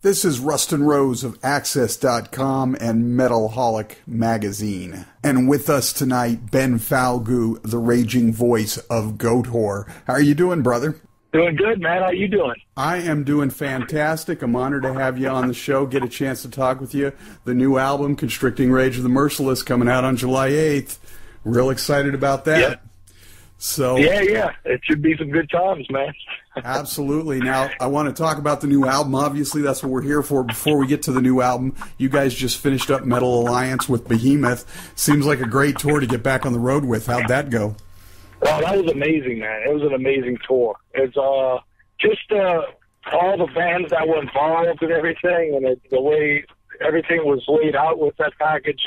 This is Rustin Rose of Access.com and Metalholic Magazine. And with us tonight, Ben Falgoust, the raging voice of Goatwhore. How are you doing, brother? Doing good, man. How you doing? I am doing fantastic. I'm honored to have you on the show, get a chance to talk with you. The new album, Constricting Rage of the Merciless, coming out on July 8th. Real excited about that. Yeah. So Yeah. It should be some good times, man. Absolutely. Now, I want to talk about the new album. Obviously, that's what we're here for. Before we get to the new album, you guys just finished up Metal Alliance with Behemoth. Seems like a great tour to get back on the road with. How'd that go? Well, that was amazing, man. It was an amazing tour. It's just all the bands that were involved and everything, and the way everything was laid out with that package.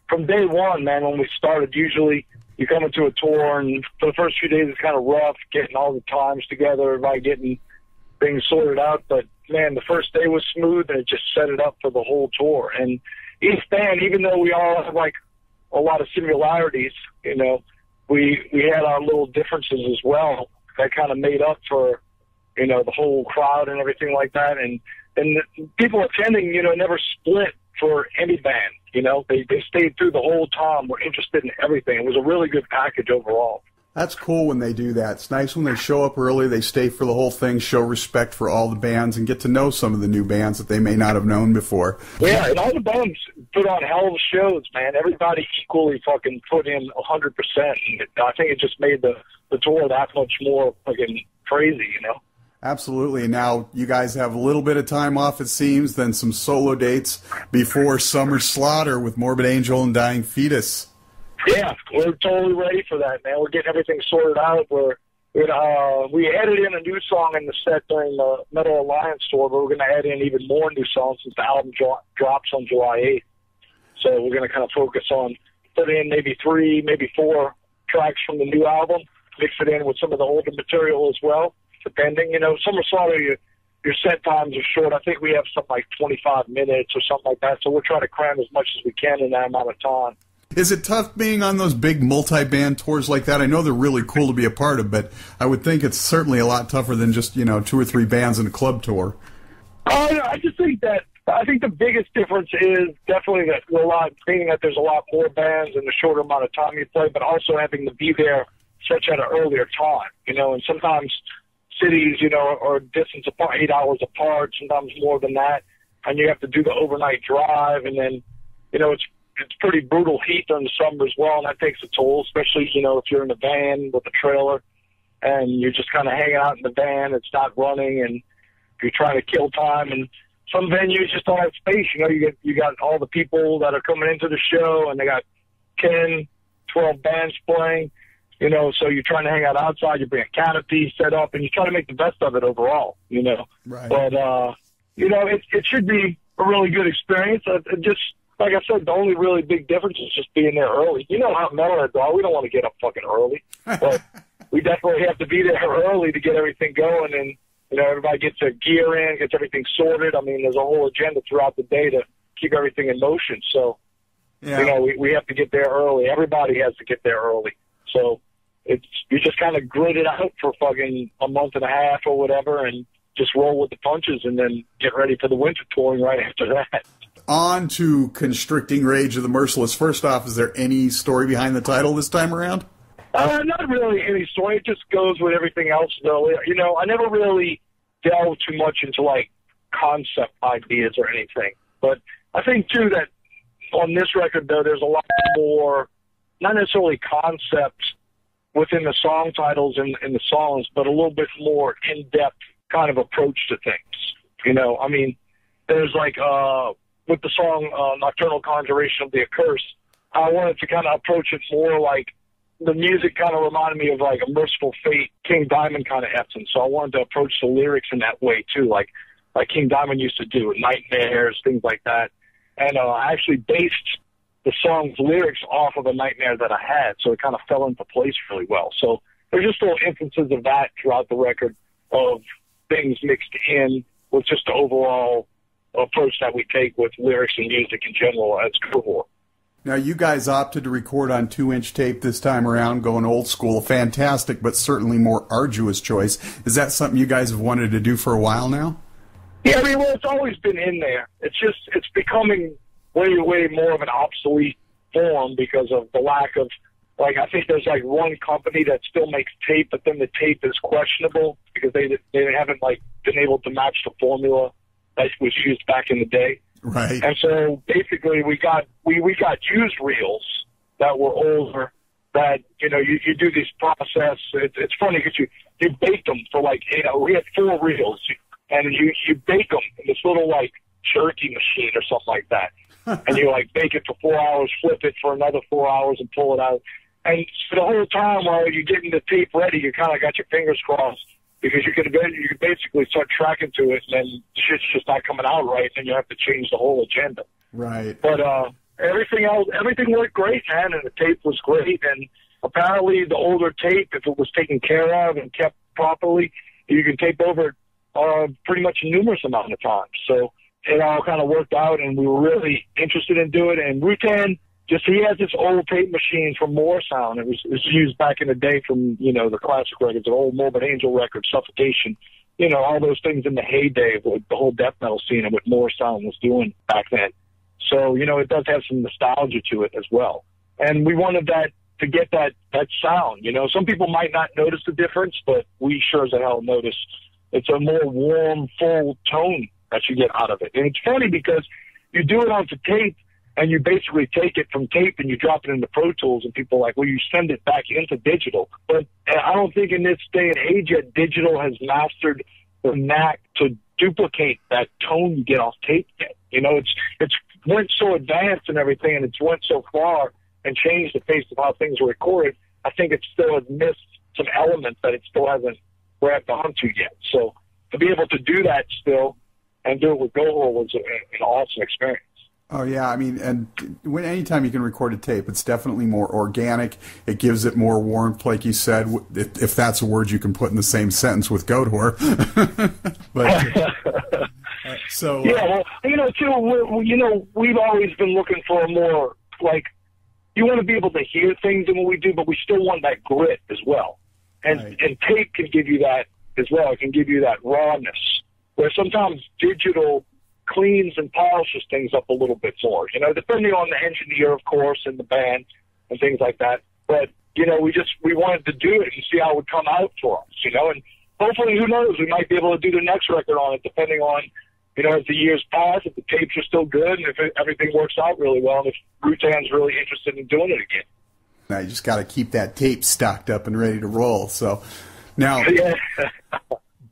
From day one, man, when we started, usually you come into a tour, and for the first few days it's kind of rough, getting all the times together, everybody getting things sorted out. But, man, the first day was smooth, and it just set it up for the whole tour. And each band, even though we all have, like, a lot of similarities, you know, we had our little differences as well that kind of made up for, you know, the whole crowd and everything like that. And the people attending, you know, never split for any band. You know, they stayed through the whole time, were interested in everything. It was a really good package overall. That's cool when they do that. It's nice when they show up early, they stay for the whole thing, show respect for all the bands, and get to know some of the new bands that they may not have known before. Yeah, and all the bands put on hell of shows, man. Everybody equally fucking put in 100%. And I think it just made the tour that much more fucking crazy, you know? Absolutely. And now you guys have a little bit of time off, it seems, then some solo dates before Summer Slaughter with Morbid Angel and Dying Fetus. Yeah, we're totally ready for that, man. We're getting everything sorted out. We added in a new song in the set during the Metal Alliance tour, but we're going to add in even more new songs since the album drops on July 8th. So we're going to kind of focus on putting in maybe 3, maybe 4 tracks from the new album, mix it in with some of the older material as well, depending. You know, Summer Slaughter, your set times are short. I think we have something like 25 minutes or something like that, so we'll try to cram as much as we can in that amount of time. Is it tough being on those big multi-band tours like that? I know they're really cool to be a part of, but I would think it's certainly a lot tougher than just, you know, 2 or 3 bands in a club tour. I just think the biggest difference is definitely that being that there's a lot more bands in the shorter amount of time you play, but also having to be there such at an earlier time, you know, and sometimes cities, you know, are distance apart, 8 hours apart, sometimes more than that, and you have to do the overnight drive, and then, you know, it's pretty brutal heat during the summer as well, and that takes a toll, especially, you know, if you're in a van with a trailer and you're just kind of hanging out in the van, it's not running, and you're trying to kill time. And some venues just don't have space. You know, you got all the people that are coming into the show, and they got 10, 12 bands playing, you know, so you're trying to hang out outside, you bring a canopy set up, and you try to make the best of it overall, you know. Right. But, you know, it should be a really good experience. Like I said, the only really big difference is just being there early. You know how metalheads are. We don't want to get up fucking early. But we definitely have to be there early to get everything going. And, you know, everybody gets their gear in, gets everything sorted. I mean, there's a whole agenda throughout the day to keep everything in motion. So, you know, we have to get there early. Everybody has to get there early. So you just kind of grit it out for fucking a month and a half or whatever and just roll with the punches and then get ready for the winter touring right after that. On to Constricting Rage of the Merciless. First off, is there any story behind the title this time around? Not really any story. It just goes with everything else, though. You know, I never really delved too much into, like, concept ideas or anything. But I think, too, that on this record, though, there's a lot more, not necessarily concepts within the song titles and the songs, but a little bit more in-depth kind of approach to things. You know, I mean, there's, like, with the song Nocturnal Conjuration of the Accursed, I wanted to kind of approach it more like the music kind of reminded me of like a Merciful Fate, King Diamond kind of essence. So I wanted to approach the lyrics in that way too, like King Diamond used to do, nightmares, things like that. And I actually based the song's lyrics off of a nightmare that I had, so it kind of fell into place really well. So there's just little instances of that throughout the record, of things mixed in with just the overall approach that we take with lyrics and music in general as Goatwhore. Now, you guys opted to record on 2-inch tape this time around, going old school. Fantastic, but certainly more arduous choice. Is that something you guys have wanted to do for a while now? Yeah, I mean, well, it's always been in there. It's becoming way more of an obsolete form because of the lack of, like, I think there's like one company that still makes tape, but then the tape is questionable because they haven't like been able to match the formula that was used back in the day. Right. And so basically we got used reels that were older that, you know, you do this process. It's funny because you bake them for like, you know, we had 4 reels and you bake them in this little like jerky machine or something like that. And you like bake it for 4 hours, flip it for another 4 hours and pull it out. And for the whole time while you're getting the tape ready, you kind of got your fingers crossed because you could basically start tracking to it and then shit's just not coming out right and you have to change the whole agenda. Right. But everything worked great, man, and the tape was great. And apparently the older tape, if it was taken care of and kept properly, you can tape over it pretty much a numerous amount of times. So it all kind of worked out, and we were really interested in doing it. And Rutan, he has this old tape machine from Moore Sound. It was used back in the day from, you know, the classic records, the old Morbid Angel records, Suffocation, you know, all those things in the heyday of the whole death metal scene and what Moore Sound was doing back then. So, you know, it does have some nostalgia to it as well. And we wanted to get that sound. You know, some people might not notice the difference, but we sure as hell notice. It's a more warm, full tone that you get out of it. And it's funny because you do it onto tape and you basically take it from tape and you drop it into Pro Tools and people are like, well, you send it back into digital. But I don't think in this day and age yet digital has mastered the knack to duplicate that tone you get off tape yet. You know, it's went so advanced and everything and it's went so far and changed the face of how things were recorded. I think it still has missed some elements that it still hasn't grabbed onto yet. So to be able to do that still and do it with Goatwhore was an awesome experience. Oh, yeah. I mean, and anytime you can record a tape, it's definitely more organic. It gives it more warmth, like you said, if that's a word you can put in the same sentence with Goatwhore. But so yeah, well, you know, too, we've always been looking for a more, like, you want to be able to hear things in what we do, but we still want that grit as well. And right. And tape can give you that as well. It can give you that rawness, where sometimes digital cleans and polishes things up a little bit more, you know, depending on the engineer, of course, and the band and things like that. But, you know, we wanted to do it and see how it would come out for us, you know, and hopefully, who knows, we might be able to do the next record on it, depending on, you know, as the years pass, if the tapes are still good, and if everything works out really well, and if Rutan's really interested in doing it again. Now, you just got to keep that tape stocked up and ready to roll. So, now, yeah.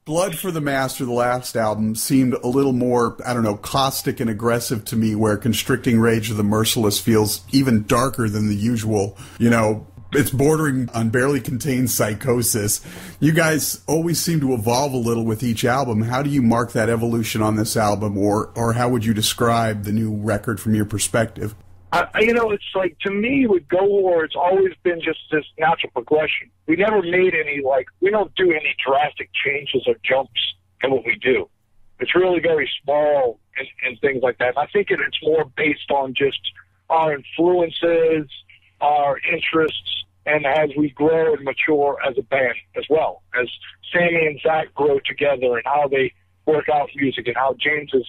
Blood for the Master, the last album, seemed a little more, I don't know, caustic and aggressive to me, where Constricting Rage of the Merciless feels even darker than the usual, you know, it's bordering on barely contained psychosis. You guys always seem to evolve a little with each album. How do you mark that evolution on this album, or how would you describe the new record from your perspective? You know, it's like, to me, with Goatwhore, it's always been just this natural progression. We never made any, like, we don't do any drastic changes or jumps in what we do. It's really very small and things like that. And I think it's more based on just our influences, our interests, and as we grow and mature as a band as well. As Sammy and Zach grow together and how they work out music and how James's,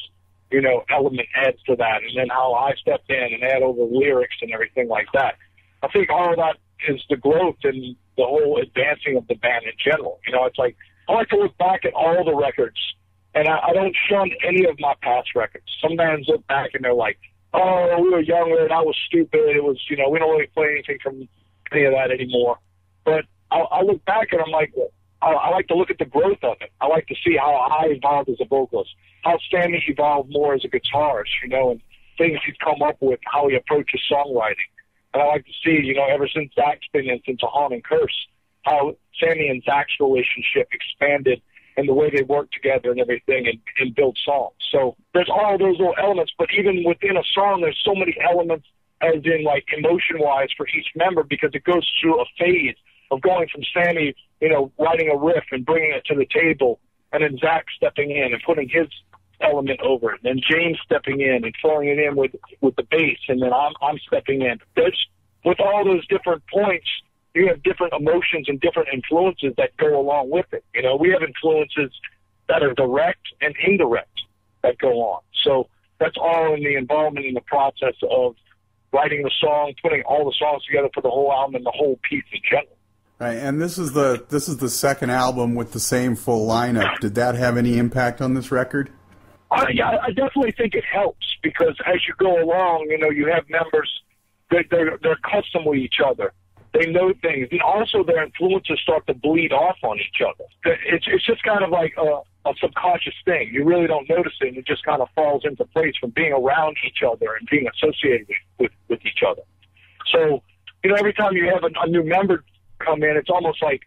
you know, element adds to that, and then how I step in and add over lyrics and everything like that. I think all of that is the growth and the whole advancing of the band in general. You know, it's like, I like to look back at all the records, and I don't shun any of my past records. Some bands look back and they're like, oh, we were younger, that was stupid, it was, you know, we don't really play anything from any of that anymore. But I look back and I'm like, I like to look at the growth of it. I like to see how I evolved as a vocalist, how Sammy evolved more as a guitarist, you know, and things he's come up with, how he approaches songwriting. And I like to see, you know, ever since Zach's been into Haunt and Curse, how Sammy and Zach's relationship expanded and the way they work together and everything and build songs. So there's all those little elements, but even within a song, there's so many elements, as in, like, emotion-wise for each member, because it goes through a phase of going from Sammy, you know, writing a riff and bringing it to the table, and then Zach stepping in and putting his element over it, and then James stepping in and filling it in with the bass, and then I'm stepping in. With all those different points, you have different emotions and different influences that go along with it. You know, we have influences that are direct and indirect. that go on. So that's all in the involvement in the process of writing the song, putting all the songs together for the whole album and the whole piece in general. Right, and this is the second album with the same full lineup. Did that have any impact on this record? Yeah, I definitely think it helps because as you go along, you have members that they're accustomed with each other. They know things, and also their influences start to bleed off on each other. It's just kind of like a subconscious thing. You really don't notice it, and it just kind of falls into place from being around each other and being associated with each other. So, every time you have a new member come in, it's almost like,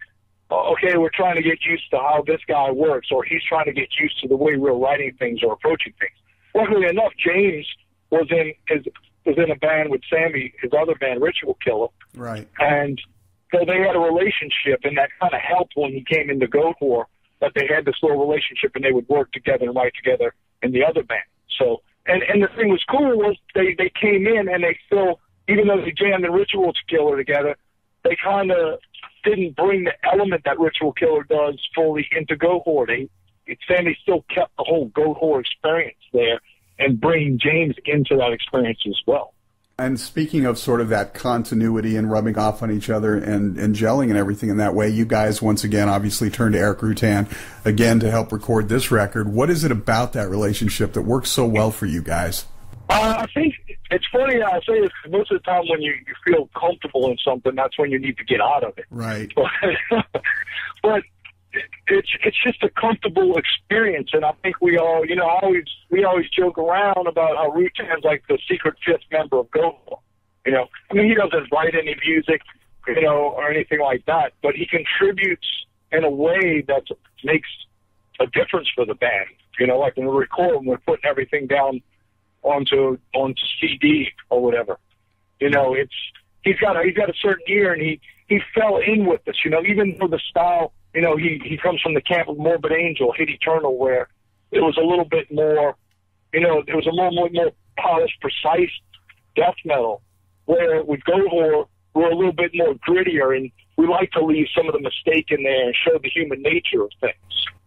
okay, we're trying to get used to how this guy works, or he's trying to get used to the way we're writing things or approaching things. Luckily enough, James was in a band with Sammy, his other band, Ritual Killer. Right. And so they had a relationship, and that kind of helped when he came into Goatwhore, that they had this little relationship and they would work together and write together in the other band. So, and the thing was cool was they came in and they still, even though they jammed the Ritual Killer together, they kind of didn't bring the element that Ritual Killer does fully into Goatwhore. Sammy still kept the whole Goatwhore experience there and bring James into that experience as well. And speaking of sort of that continuity and rubbing off on each other and gelling and everything in that way, you guys once again obviously turned to Eric Rutan again to help record this record. What is it about that relationship that works so well for you guys? I think it's funny I say this because most of the time when you feel comfortable in something, that's when you need to get out of it. Right. But it's just a comfortable experience, and I think we all, we always joke around about how Rutan's like the secret fifth member of Goatwhore. He doesn't write any music, or anything like that, but he contributes in a way that makes a difference for the band. Like when we record, we're putting everything down onto CD or whatever. He's got a certain ear, and he fell in with us. Even though the style. He comes from the camp of Morbid Angel, Hit Eternal, where it was a little bit more, it was a more polished, precise death metal, where with Goatwhore, we're a little bit more grittier, and we like to leave some of the mistake in there and show the human nature of things,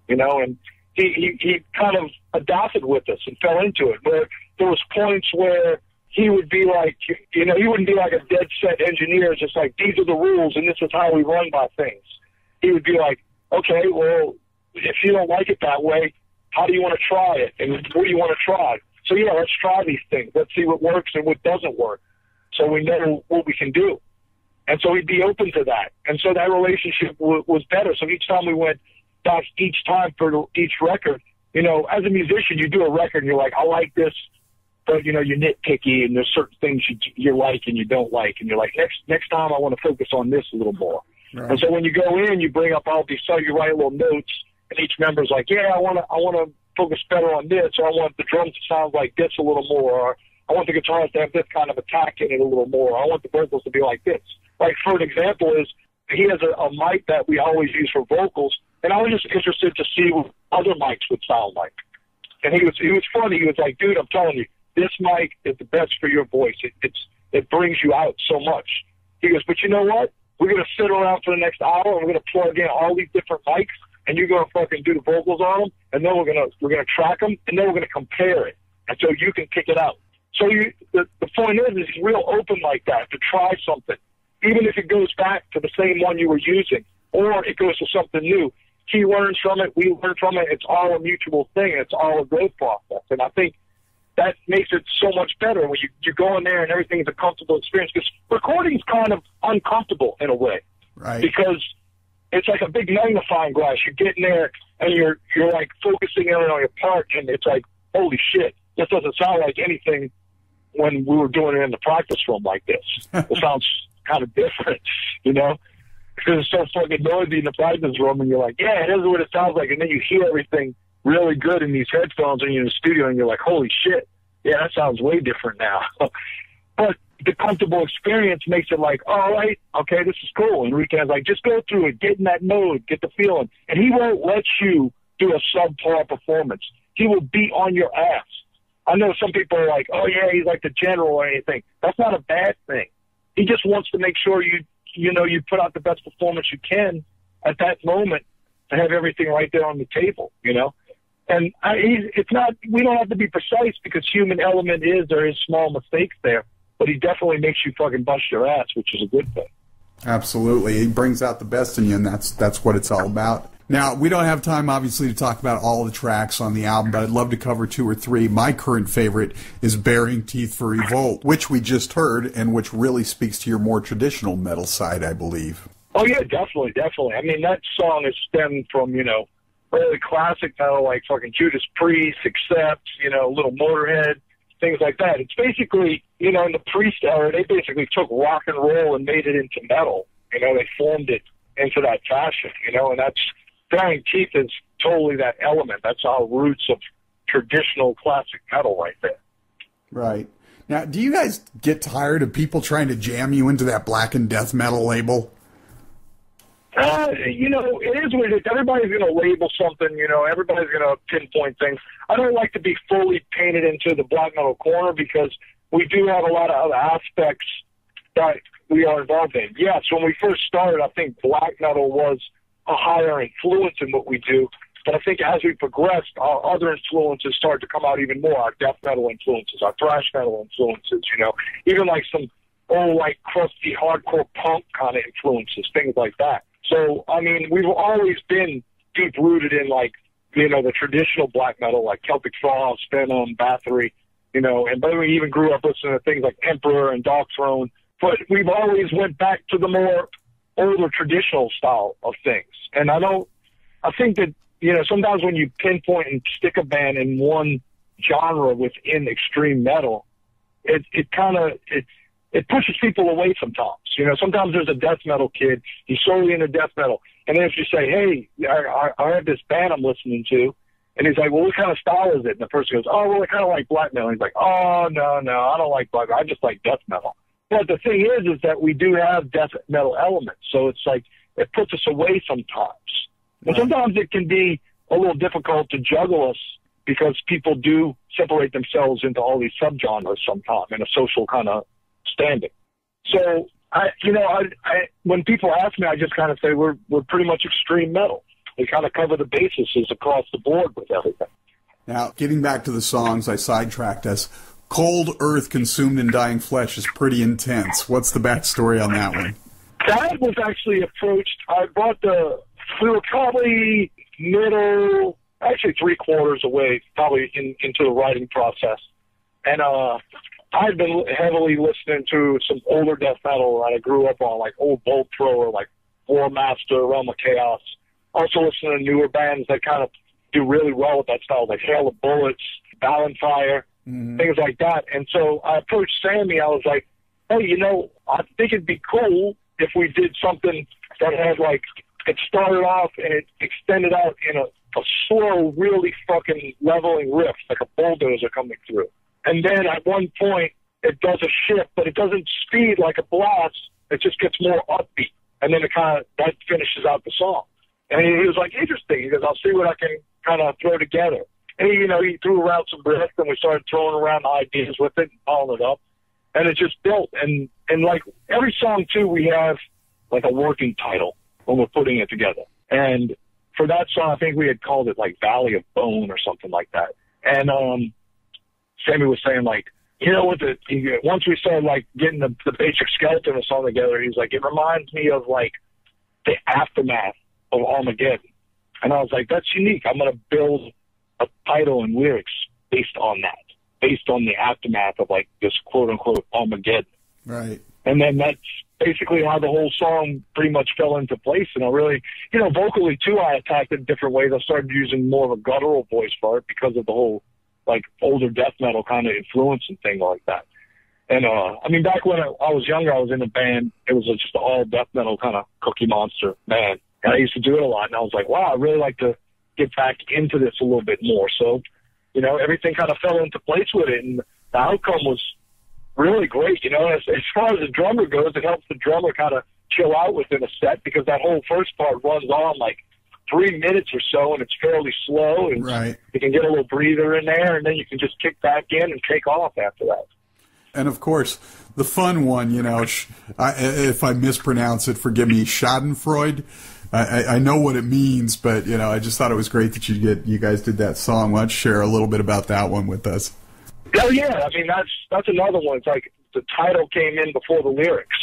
and he kind of adopted with us and fell into it, where there was points where he would be like, he wouldn't be like a dead set engineer, it's just like, these are the rules, and this is how we run by things. He would be like, okay, well, if you don't like it that way, how do you want to try it? And what do you want to try? So, let's try these things. Let's see what works and what doesn't work so we know what we can do. And so he'd be open to that. And so that relationship was better. So each time we went back each time for each record, as a musician, you do a record and you're like, I like this, but, you're nitpicky and there's certain things you like and you don't like. And you're like, next time I want to focus on this a little more. Right. And so when you go in, you bring up all these, so you write little notes, and each member's like, yeah, I want to focus better on this, or I want the drums to sound like this a little more, or I want the guitars to have this kind of attack in it a little more, or I want the vocals to be like this. Like, for an example is, he has a mic that we always use for vocals, and I was just interested to see what other mics would sound like. And he was funny. He was like, dude, I'm telling you, this mic is the best for your voice. It brings you out so much. He goes, but you know what? We're going to sit around for the next hour, and we're going to plug in all these different mics, and you're going to fucking do the vocals on them, and then we're going to track them, and then we're going to compare it, and so you can pick it out. So the point is he's real open like that to try something, even if it goes back to the same one you were using, or it goes to something new. He learns from it, we learn from it. It's all a mutual thing. It's all a growth process, and I think that makes it so much better when you go in there and everything is a comfortable experience, because recording's kind of uncomfortable in a way. Right. Because it's like a big magnifying glass. You get in there and you're like focusing in on your part, and it's like, holy shit, this doesn't sound like anything when we were doing it in the practice room like this. It sounds kind of different, because it's so fucking noisy in the practice room, and you're like, yeah, it is what it sounds like, and then you hear everything really good in these headphones and you're in the studio and you're like, holy shit, yeah, that sounds way different now. But the comfortable experience makes it like, all right, okay, this is cool. And Rutan's like, just go through it, get in that mode, get the feeling. And he won't let you do a subpar performance. He will be on your ass. I know some people are like, oh yeah, he's like the general or anything. That's not a bad thing. He just wants to make sure you put out the best performance you can at that moment to have everything right there on the table, And it's not. We don't have to be precise because human element there is small mistakes there, but he definitely makes you fucking bust your ass, which is a good thing. Absolutely, he brings out the best in you, and that's what it's all about. Now, we don't have time, obviously, to talk about all the tracks on the album, but I'd love to cover 2 or 3. My current favorite is Bearing Teeth for Revolt, which we just heard, and which really speaks to your more traditional metal side, I believe. Oh, yeah, definitely. I mean, that song is stemmed from, early classic metal like fucking Judas Priest, Accept, Little Motorhead, things like that. It's basically, in the Priest era, they basically took rock and roll and made it into metal. They formed it into that fashion, and that's... Bearing Teeth is totally that element. That's our roots of traditional classic metal right there. Right. Now, do you guys get tired of people trying to jam you into that black and death metal label? It is what it is. Everybody's going to label something, everybody's going to pinpoint things. I don't like to be fully painted into the black metal corner because we do have a lot of other aspects that we are involved in. Yes, when we first started, I think black metal was a higher influence in what we do. But I think as we progressed, our other influences started to come out even more. Our death metal influences, our thrash metal influences, even like some old, like crusty hardcore punk kind of influences, things like that. So, I mean, we've always been deep rooted in the traditional black metal, like Celtic Frost, Venom, Bathory, but we even grew up listening to things like Emperor and Dark Throne. But we've always went back to the more older traditional style of things. And I think that, sometimes when you pinpoint and stick a band in one genre within extreme metal, it pushes people away sometimes. Sometimes there's a death metal kid, he's solely into death metal. And then if you say, hey, I have this band I'm listening to, and he's like, well, what kind of style is it? And the person goes, oh, well, I kind of like black metal. And he's like, oh, no, I don't like black metal. I just like death metal. But the thing is that we do have death metal elements, so it's like it puts us away sometimes. And sometimes it can be a little difficult to juggle us because people do separate themselves into all these subgenres sometimes in a social kind of standing. So, when people ask me, I just kind of say we're pretty much extreme metal. We kind of cover the bases across the board with everything. Now, getting back to the songs, I sidetracked us. Cold Earth Consumed in Dying Flesh is pretty intense. What's the backstory on that one? That was actually approached. We were probably actually 3/4 away, probably into the writing process. And I'd been heavily listening to some older death metal that I grew up on, like old Bolt Thrower, like War Master, Realm of Chaos. Also listening to newer bands that kind of do really well with that style, like Hail of Bullets, Ballanfire. Things like that. And so I approached Sammy. I was like, hey, I think it'd be cool if we did something that had it started off and it extended out in a slow, really fucking leveling riff, like a bulldozer coming through. And then at one point it does a shift, but it doesn't speed like a blast. It just gets more upbeat. And then that finishes out the song. And he was like, interesting. He goes, I'll see what I can kind of throw together. And, he threw around some riffs, and we started throwing around ideas with it and following it up. And it just built. And like, every song, too, we have, like, a working title when we're putting it together. And for that song, I think we had called it, like, Valley of Bone or something like that. And Sammy was saying, like, once we started, like, getting the basic skeleton of the song together, he's like, it reminds me of, like, the aftermath of Armageddon. And I was like, that's unique. I'm going to build a title and lyrics based on that, based on the aftermath of like this quote unquote Armageddon. Right. And then that's basically how the whole song pretty much fell into place. And I really, vocally too, I attacked it in different ways. I started using more of a guttural voice for it because of the whole like older death metal kind of influence and thing like that. And I mean, back when I was younger, I was in a band. It was just an all death metal kind of Cookie Monster band. And I used to do it a lot. And I was like, wow, I really like to get back into this a little bit more. So, everything kind of fell into place with it, and the outcome was really great. As far as the drummer goes, it helps the drummer kind of chill out within a set because that whole first part runs on like 3 minutes or so, and it's fairly slow, and right. You can get a little breather in there, and then you can just kick back in and take off after that. And of course, the fun one, if I mispronounce it, forgive me, Schadenfreude. I know what it means, but I just thought it was great that you guys did that song. Why don't you share a little bit about that one with us? Oh yeah, I mean that's another one. It's like the title came in before the lyrics,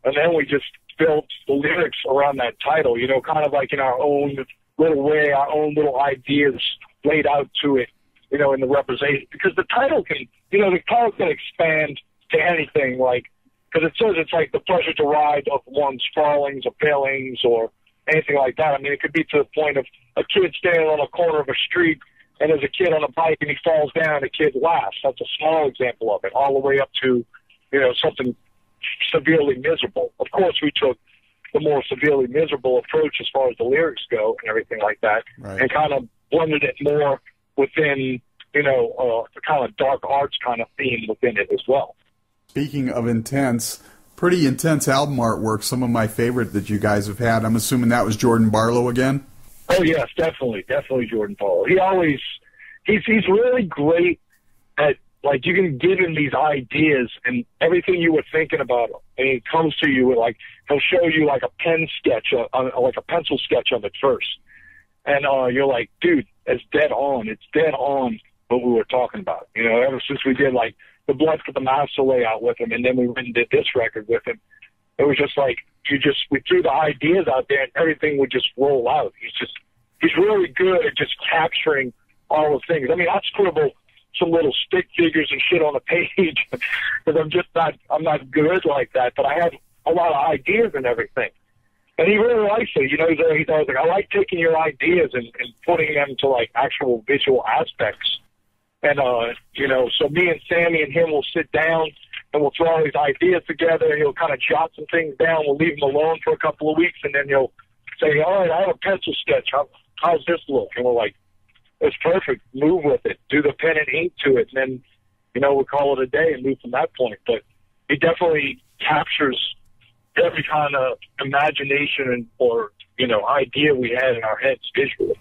and then we just built the lyrics around that title. Kind of like in our own little way, our own little ideas laid out to it. In the representation, because the title can expand to anything, because it says it's like the pleasure to ride of one's fallings or failings or anything like that. I mean, it could be to the point of a kid standing on a corner of a street and there's a kid on a bike and he falls down and the kid laughs. That's a small example of it, all the way up to, something severely miserable. Of course, we took the more severely miserable approach as far as the lyrics go and everything like that, right, and kind of blended it more within, the kind of dark arts kind of theme within it as well. Speaking of intense, pretty intense album artwork, some of my favorite that you guys have had. I'm assuming that was Jordan Barlow again? Oh, yes, definitely Jordan Barlow. He's really great at, you can give him these ideas and everything you were thinking about, and he comes to you with, he'll show you, a pen sketch, a pencil sketch of it first. And you're like, dude, it's dead on. It's dead on what we were talking about. Ever since we did, the Blood for the Master layout with him, and then we went and did this record with him, it was just we threw the ideas out there and everything would just roll out. He's really good at just capturing all the things. I mean, I scribble some little stick figures and shit on a page because I'm not good like that, but I have a lot of ideas and everything. And he really likes it. He's always like, I like taking your ideas and putting them to, actual visual aspects. And, so me and Sammy and him will sit down and we'll throw all these ideas together. He'll kind of jot some things down. We'll leave him alone for a couple of weeks, and then he'll say, all right, I have a pencil sketch. How's this look? And we're like, it's perfect. Move with it. Do the pen and ink to it. And then, we'll call it a day and move from that point. But he definitely captures every kind of imagination or idea we had in our heads visually.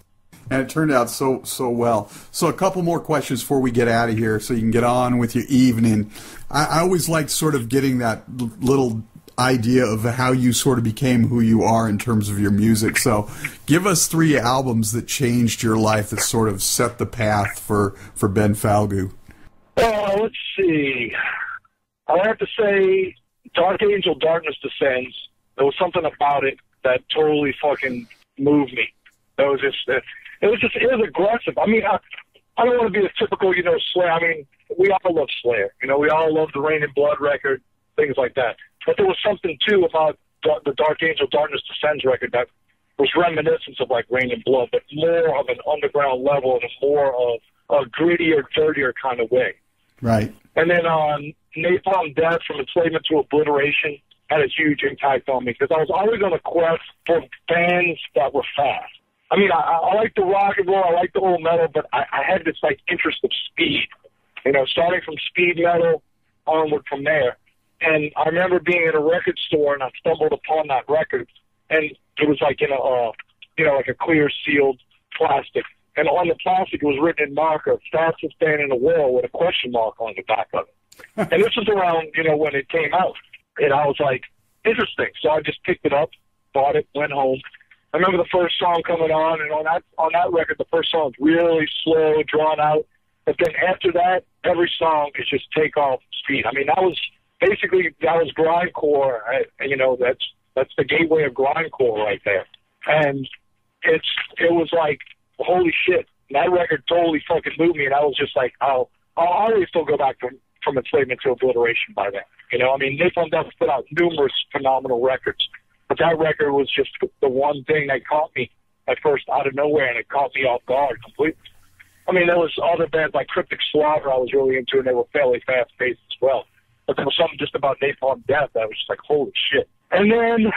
And it turned out so well. So a couple more questions before we get out of here so you can get on with your evening. I always like sort of getting that little idea of how you sort of became who you are in terms of your music. So give us 3 albums that changed your life, that sort of set the path for Ben Falgoust. Let's see. I have to say Dark Angel, Darkness Descends. There was something about it that totally fucking moved me. It was aggressive. I mean, I don't want to be a typical, Slayer. I mean, we all love Slayer. We all love the Rain and Blood record, things like that. But there was something, too, about the Dark Angel, Darkness Descends record that was reminiscent of, Rain and Blood, but more of an underground level and more of a grittier, dirtier kind of way. Right. And then Napalm Death, From Enslavement to Obliteration, had a huge impact on me because I was always on a quest for bands that were fast. I mean, I like the rock and roll, I like the old metal, but I had this, interest of speed, starting from speed metal onward from there. And I remember being in a record store, and I stumbled upon that record, and it was in a clear sealed plastic. And on the plastic, it was written in marker, fastest band in the world, with a question mark on the back of it. And this was around, when it came out. And I was like, interesting. So I just picked it up, bought it, went home. I remember the first song coming on, and on that record, the first song was really slow, drawn out. But then after that, every song is just take off speed. I mean, that was grindcore. That's the gateway of grindcore right there. And it was like, holy shit, that record totally fucking moved me. And I was just like, I'll always still go back from Enslavement to Obliteration by then. I mean, Napalm Death put out numerous phenomenal records. But that record was just the one thing that caught me at first out of nowhere, and it caught me off guard completely. I mean, there was other bands like Cryptic Slaughter I was really into, and they were fairly fast-paced as well. But there was something just about Napalm Death that was just like, holy shit. And then,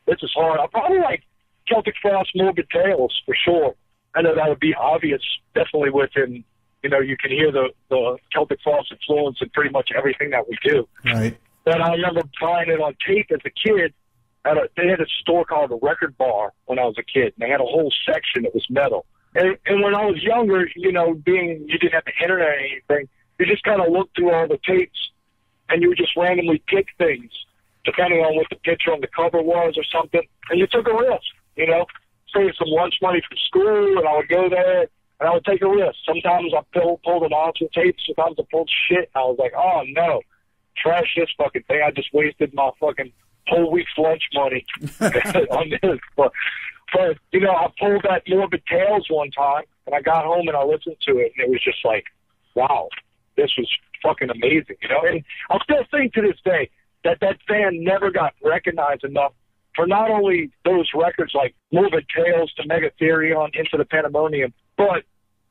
this is hard, I'll probably like Celtic Frost, Morbid Tales, for sure. I know that would be obvious, definitely within, you can hear the Celtic Frost influence in pretty much everything that we do. Right. But I remember buying it on tape as a kid. They had a store called the Record Bar when I was a kid, and they had a whole section that was metal. And when I was younger, you didn't have the internet or anything, you just kind of looked through all the tapes, and you would just randomly pick things, depending on what the picture on the cover was or something, and you took a risk. you know, save some lunch money from school, and I would go there, and I would take a risk. Sometimes I pulled an awesome tape, sometimes I pulled shit, and I was like, oh, no, trash this fucking thing. I just wasted my fucking whole week's lunch money on this. But, you know, I pulled that Morbid Tales one time, and I got home and I listened to it, and it was just like, wow, this was fucking amazing, you know? And I still think to this day that band never got recognized enough for not only those records like Morbid Tales to Megatherion, Into the Pandemonium, but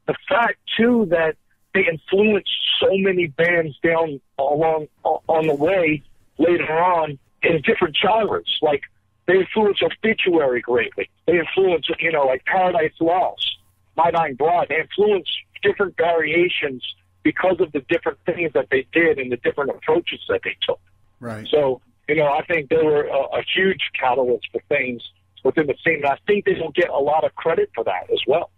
the fact, too, that they influenced so many bands down along on the way later on in different genres. Like, they influenced Obituary greatly. They influenced, you know, like Paradise Lost, My Dying Bride. They influenced different variations because of the different things that they did and the different approaches that they took. Right. So, you know, I think they were a huge catalyst for things within the scene. And I think they don't get a lot of credit for that as well.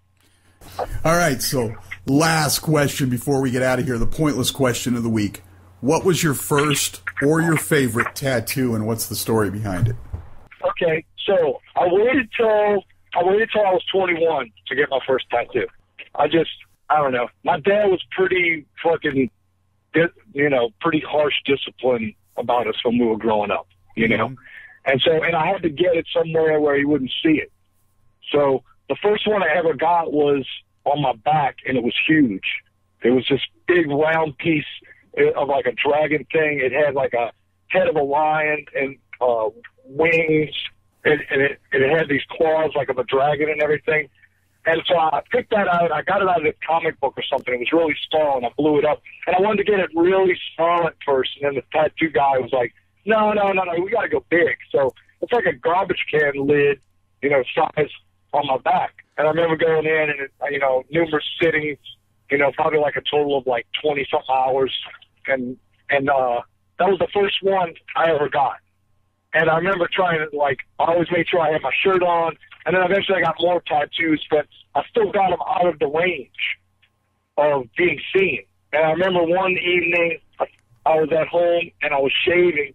All right, so last question before we get out of here, the pointless question of the week. What was your first or your favorite tattoo, and what's the story behind it? Okay, so I waited till I was 21 to get my first tattoo. I don't know. My dad was pretty fucking, you know, pretty harsh discipline about us when we were growing up, you know? Mm-hmm. And I had to get it somewhere where he wouldn't see it. So the first one I ever got was on my back, and it was huge. It was this big round piece of like a dragon thing. It had like a head of a lion and wings, and it had these claws like of a dragon and everything. And so I picked that out. I got it out of a comic book or something. It was really small, and I blew it up. And I wanted to get it really small at first, and then the tattoo guy was like, no, we got to go big. So it's like a garbage can lid, you know, size on my back. And I remember going in and, you know, numerous sittings, you know, probably like a total of like 20-something hours. And that was the first one I ever got. And I remember trying to, like, I always made sure I had my shirt on. And then eventually I got more tattoos, but I still got them out of the range of being seen. And I remember one evening I was at home and I was shaving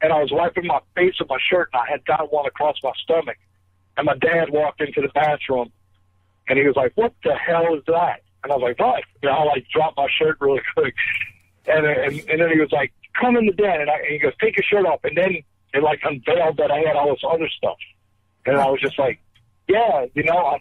and I was wiping my face with my shirt and I had got one across my stomach. And my dad walked into the bathroom and he was like, what the hell is that? And I was like, what? And I like dropped my shirt really quick. And then he was like, come in the den. And he goes, take your shirt off. And then it like unveiled that I had all this other stuff. And I was just like, yeah, you know,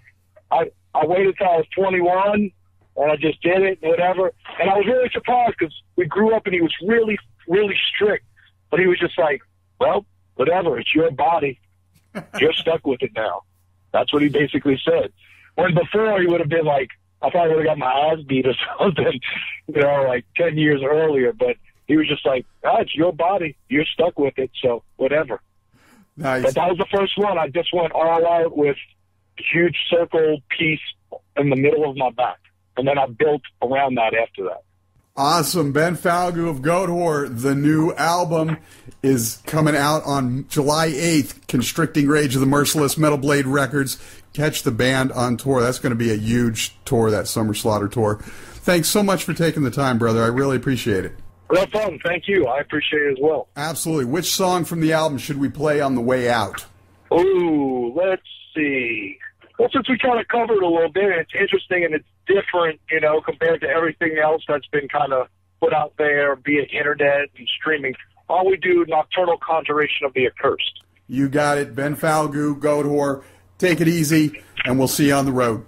I waited till I was 21 and I just did it, whatever. And I was really surprised because we grew up and he was really, really strict. But he was just like, well, whatever, it's your body. You're stuck with it now. That's what he basically said. When before he would have been like, I probably would have got my ass beat or something, you know, like 10 years earlier. But he was just like, it's your body. You're stuck with it, so whatever. Nice. But that was the first one. I just went all out with a huge circle piece in the middle of my back. And then I built around that after that. Awesome. Ben Falgoust of Goatwhore. The new album is coming out on July 8th, Constricting Rage of the Merciless, Metal Blade Records. Catch the band on tour. That's going to be a huge tour, that Summer Slaughter tour. Thanks so much for taking the time, brother. I really appreciate it. No problem. Thank you. I appreciate it as well. Absolutely. Which song from the album should we play on the way out? Ooh, let's see. Well, since we kind of covered a little bit, and it's interesting and it's different, you know, compared to everything else that's been kind of put out there, be it internet and streaming, all we do, Nocturnal Conjuration of the Accursed. You got it. Ben Falgoust, Goatwhore. Take it easy, and we'll see you on the road.